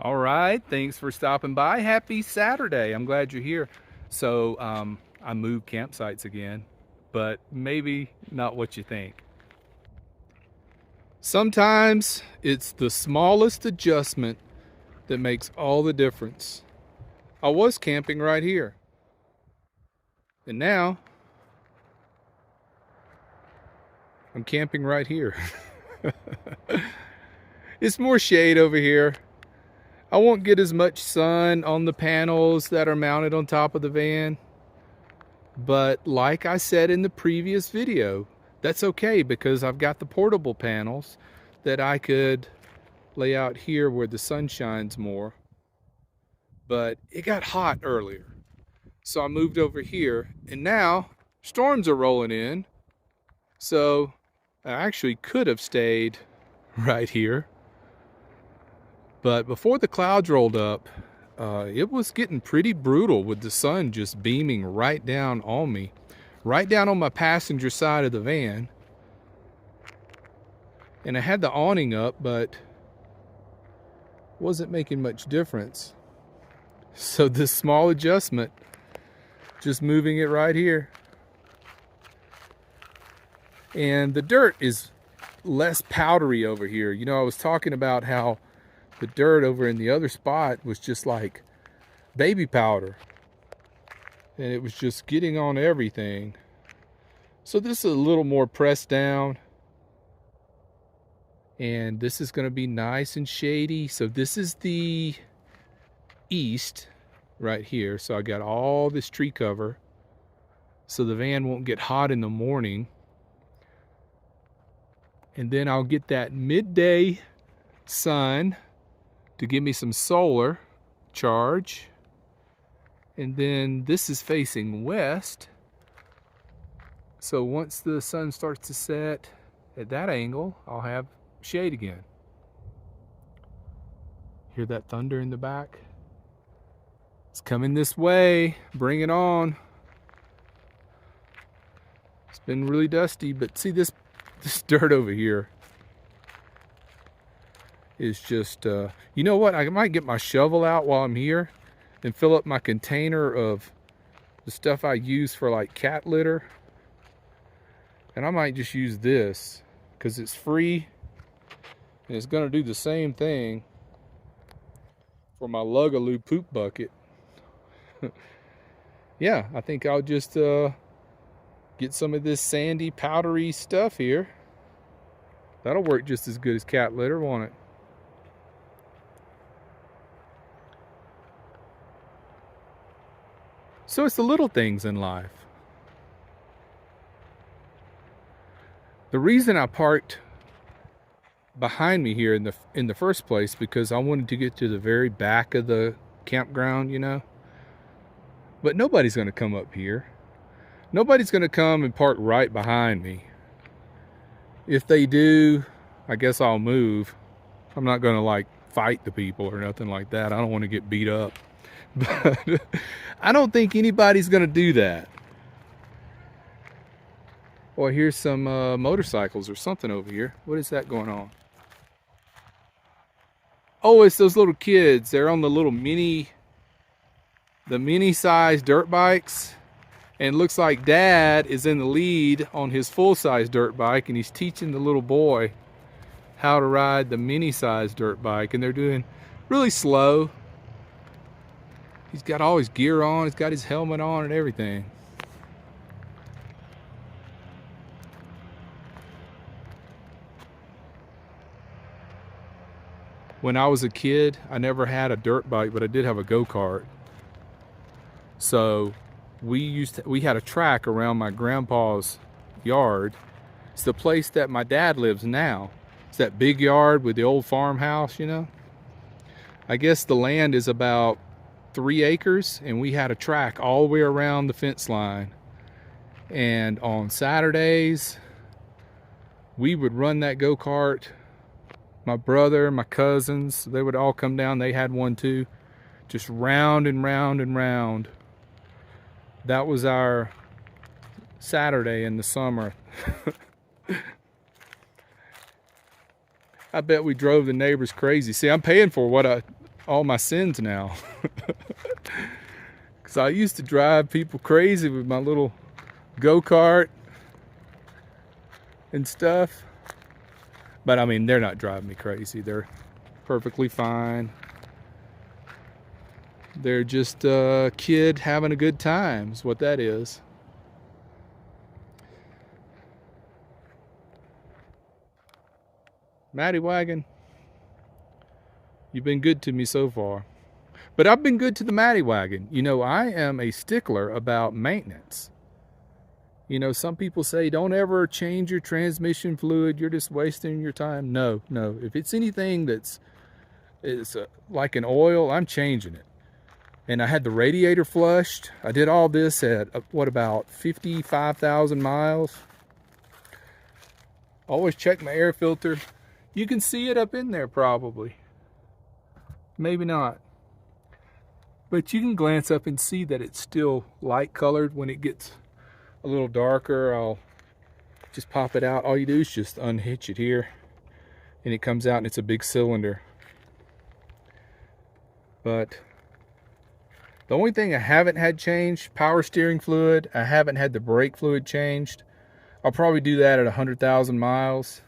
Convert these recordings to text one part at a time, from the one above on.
All right, thanks for stopping by. Happy Saturday. I'm glad you're here. So, I moved campsites again, but maybe not what you think. Sometimes it's the smallest adjustment that makes all the difference. I was camping right here, and now I'm camping right here. It's more shade over here. I won't get as much sun on the panels that are mounted on top of the van. But like I said in the previous video, that's okay because I've got the portable panels that I could lay out here where the sun shines more. But it got hot earlier, so I moved over here, and now storms are rolling in. So I actually could have stayed right here. But before the clouds rolled up, it was getting pretty brutal with the sun just beaming right down on me, right down on my passenger side of the van. And I had the awning up, but wasn't making much difference. So this small adjustment, just moving it right here. And the dirt is less powdery over here. You know, I was talking about how the dirt over in the other spot was just like baby powder. And it was just getting on everything. So this is a little more pressed down. And this is going to be nice and shady. So this is the east right here. So I got all this tree cover so the van won't get hot in the morning. And then I'll get that midday sun to give me some solar charge. And then this is facing west. So once the sun starts to set at that angle, I'll have shade again. Hear that thunder in the back? It's coming this way. Bring it on. It's been really dusty, but see this dirt over here is just, you know what? I might get my shovel out while I'm here and fill up my container of the stuff I use for like cat litter. And I might just use this because it's free and it's gonna do the same thing for my Lugaloo poop bucket. Yeah, I think I'll just get some of this sandy, powdery stuff here. That'll work just as good as cat litter, won't it? So it's the little things in life. The reason I parked behind me here in the first place because I wanted to get to the very back of the campground, you know. But nobody's going to come up here. Nobody's going to come and park right behind me. If they do, I guess I'll move. I'm not going to like fight the people or nothing like that. I don't want to get beat up. But I don't think anybody's going to do that. Well, here's some motorcycles or something over here. What is that going on? Oh, it's those little kids. They're on the little mini size dirt bikes. And it looks like Dad is in the lead on his full-size dirt bike, and he's teaching the little boy how to ride the mini-size dirt bike. And they're doing really slow. He's got all his gear on. He's got his helmet on and everything. When I was a kid, I never had a dirt bike, but I did have a go-kart. So we had a track around my grandpa's yard. It's the place that my dad lives now. It's that big yard with the old farmhouse, you know. I guess the land is about 3 acres, and we had a track all the way around the fence line. And on Saturdays, we would run that go-kart. My brother, my cousins, they would all come down. They had one too. Just round and round and round. That was our Saturday in the summer. I bet we drove the neighbors crazy. See, I'm paying for what all my sins now. Because I used to drive people crazy with my little go-kart and stuff. But I mean, they're not driving me crazy. They're perfectly fine. They're just a kid having a good time is what that is. Matty Wagon, you've been good to me so far. But I've been good to the Matty Wagon. You know, I am a stickler about maintenance. You know, some people say don't ever change your transmission fluid. You're just wasting your time. No. If it's anything that's like an oil, I'm changing it. And I had the radiator flushed. I did all this at, what, about 55,000 miles. Always check my air filter. You can see it up in there probably. Maybe not. But you can glance up and see that it's still light colored. When it gets a little darker, I'll just pop it out. All you do is just unhitch it here and it comes out and it's a big cylinder. But the only thing I haven't had changed, power steering fluid. I haven't had the brake fluid changed. I'll probably do that at 100,000 miles.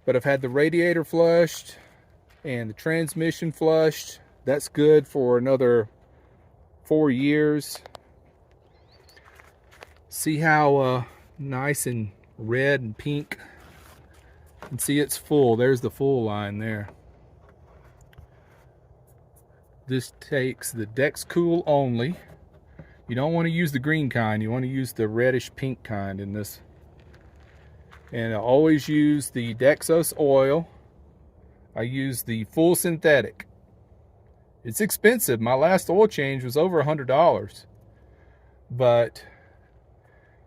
But I've had the radiator flushed and the transmission flushed. That's good for another 4 years. See how nice and red and pink? And see, it's full. There's the full line there. This takes the Dexcool only. You don't want to use the green kind. You want to use the reddish pink kind in this. And I always use the Dexos oil. I use the full synthetic. It's expensive. My last oil change was over $100. But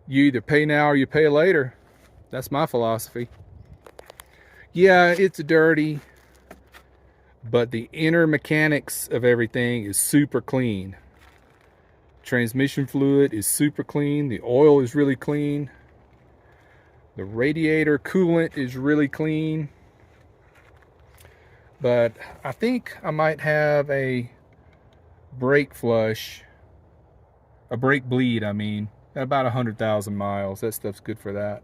you either pay now or you pay later. That's my philosophy. Yeah, it's dirty, but the inner mechanics of everything is super clean. Transmission fluid is super clean. The oil is really clean. The radiator coolant is really clean. But I think I might have a brake flush, a brake bleed, I mean, at about 100,000 miles. That stuff's good for that.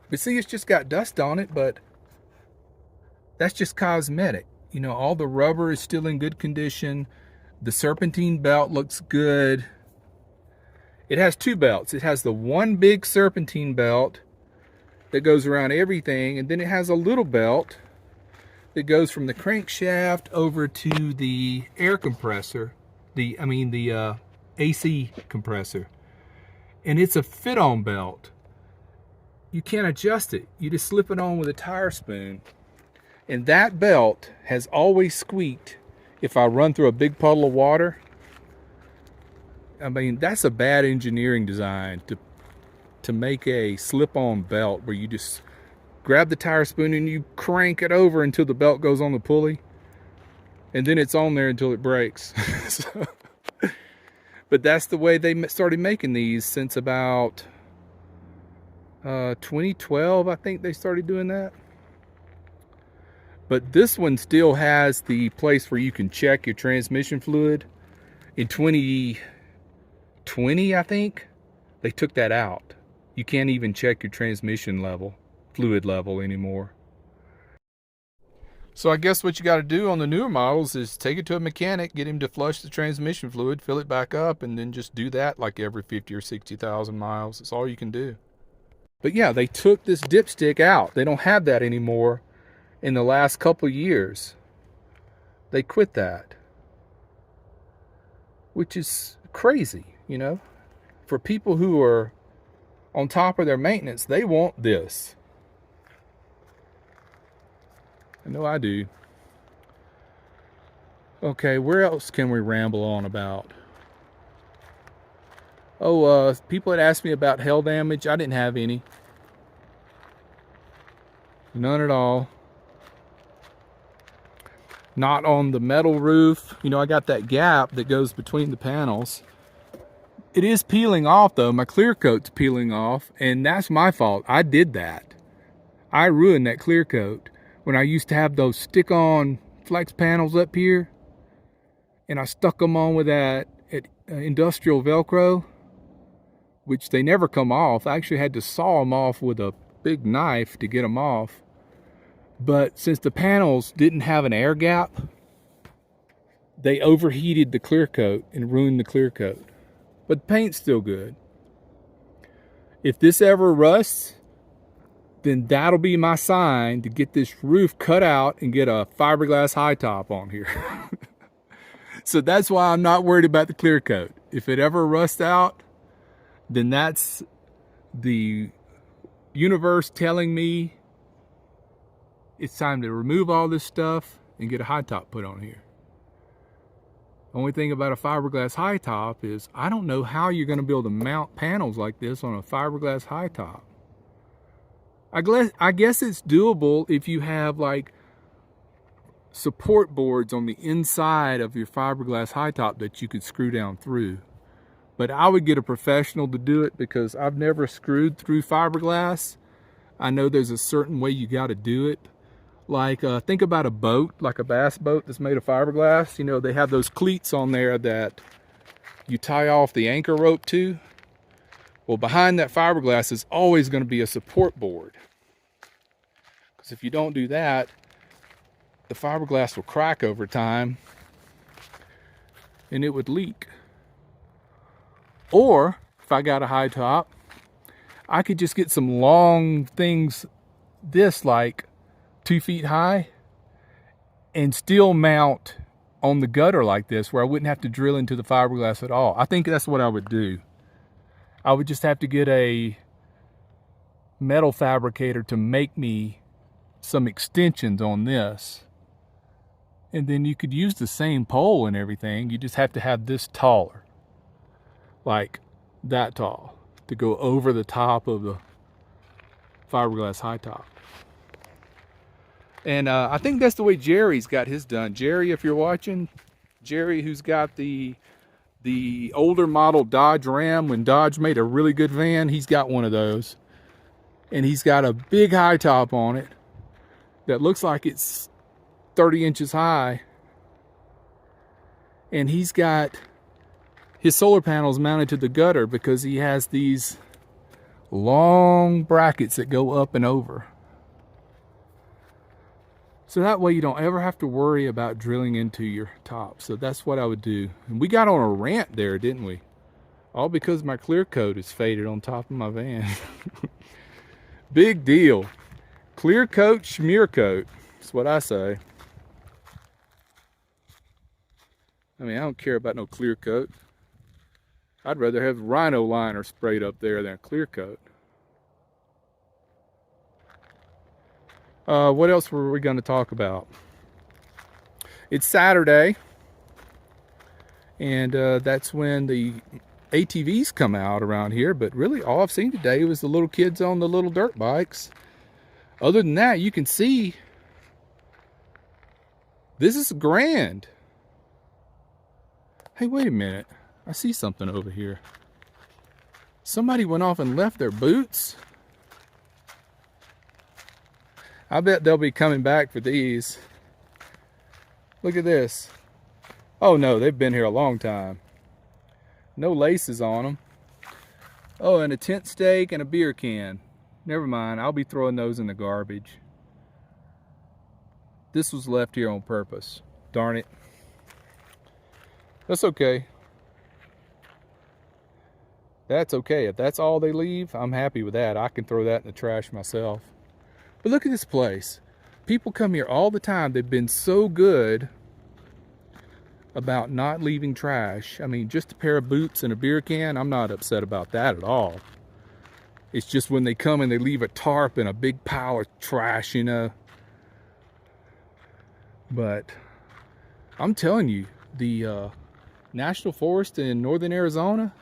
But see, it's just got dust on it, but that's just cosmetic. You know, all the rubber is still in good condition. The serpentine belt looks good. It has two belts. It has the one big serpentine belt that goes around everything, and then it has a little belt that goes from the crankshaft over to the air compressor, the AC compressor. And it's a fit-on belt. You can't adjust it. You just slip it on with a tire spoon. And that belt has always squeaked if I run through a big puddle of water. I mean, that's a bad engineering design to make a slip-on belt where you just grab the tire spoon and you crank it over until the belt goes on the pulley. And then it's on there until it breaks. So, but that's the way they started making these since about 2012, I think they started doing that. But this one still has the place where you can check your transmission fluid. In 2020, I think, they took that out. You can't even check your transmission level, fluid level anymore. So I guess what you got to do on the newer models is take it to a mechanic, get him to flush the transmission fluid, fill it back up, and then just do that like every 50 or 60,000 miles. That's all you can do. But yeah, they took this dipstick out. They don't have that anymore. In the last couple years, they quit that, which is crazy, you know. For people who are on top of their maintenance, they want this. I know I do. Okay, where else can we ramble on about? Oh, people had asked me about hail damage. I didn't have any. None at all. Not on the metal roof. You know, I got that gap that goes between the panels. It is peeling off though. My clear coat's peeling off, and that's my fault. I did that. I ruined that clear coat. when I used to have those stick-on flex panels up here, and I stuck them on with that industrial Velcro, which they never come off. I actually had to saw them off with a big knife to get them off. But since the panels didn't have an air gap, they overheated the clear coat and ruined the clear coat. But the paint's still good. If this ever rusts, then that'll be my sign to get this roof cut out and get a fiberglass high top on here. So that's why I'm not worried about the clear coat. If it ever rusts out, then that's the universe telling me it's time to remove all this stuff and get a high top put on here. Only thing about a fiberglass high top is I don't know how you're going to be able to mount panels like this on a fiberglass high top. I guess it's doable if you have like support boards on the inside of your fiberglass high top that you could screw down through. But I would get a professional to do it because I've never screwed through fiberglass. I know there's a certain way you got to do it. Like think about a boat, like a bass boat that's made of fiberglass. You know, they have those cleats on there that you tie off the anchor rope to. Well, behind that fiberglass is always going to be a support board. Because if you don't do that, the fiberglass will crack over time and it would leak. Or if I got a high top, I could just get some long things this like 2 feet high and still mount on the gutter like this where I wouldn't have to drill into the fiberglass at all. I think that's what I would do. I would just have to get a metal fabricator to make me some extensions on this. And then you could use the same pole and everything. You just have to have this taller. Like that tall. To go over the top of the fiberglass high top. And I think that's the way Jerry's got his done. Jerry, if you're watching, Jerry who's got the older model Dodge Ram, when Dodge made a really good van, he's got one of those. And he's got a big high top on it that looks like it's 30 inches high. And he's got his solar panels mounted to the gutter because he has these long brackets that go up and over. So that way you don't ever have to worry about drilling into your top. So that's what I would do. And we got on a rant there, didn't we? All because my clear coat is faded on top of my van. Big deal. Clear coat, smear coat. That's what I say. I mean, I don't care about no clear coat. I'd rather have Rhino liner sprayed up there than a clear coat. What else were we going to talk about? It's Saturday, and that's when the ATVs come out around here, but really all I've seen today was the little kids on the little dirt bikes. Other than that, you can see this is grand. Hey, wait a minute. I see something over here. Somebody went off and left their boots. I bet they'll be coming back for these. Look at this. Oh no, they've been here a long time. No laces on them. Oh, and a tent stake and a beer can. Never mind, I'll be throwing those in the garbage. This was left here on purpose. Darn it. That's okay. That's okay. If that's all they leave, I'm happy with that. I can throw that in the trash myself. But look at this place. People come here all the time. They've been so good about not leaving trash. I mean, just a pair of boots and a beer can, I'm not upset about that at all. It's just when they come and they leave a tarp and a big pile of trash, you know. But I'm telling you, the National Forest in northern Arizona,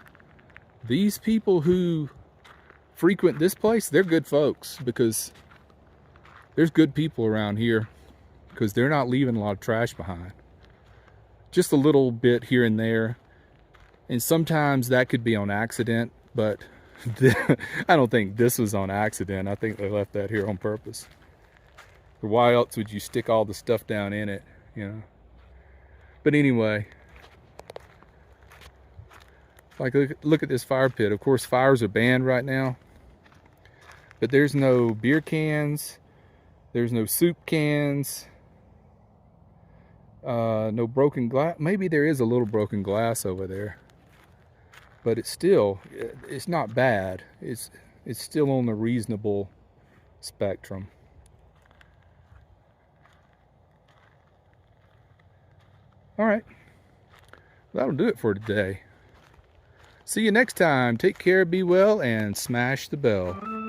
these people who frequent this place, they're good folks, because there's good people around here, because they're not leaving a lot of trash behind. Just a little bit here and there. And sometimes that could be on accident, but I don't think this was on accident. I think they left that here on purpose. Or why else would you stick all the stuff down in it, you know? But anyway, like look at this fire pit. Of course, fires are banned right now. But there's no beer cans. There's no soup cans. No broken glass. Maybe there is a little broken glass over there. But it's not bad. It's still on the reasonable spectrum. All right. That'll do it for today. See you next time. Take care, be well, and smash the bell.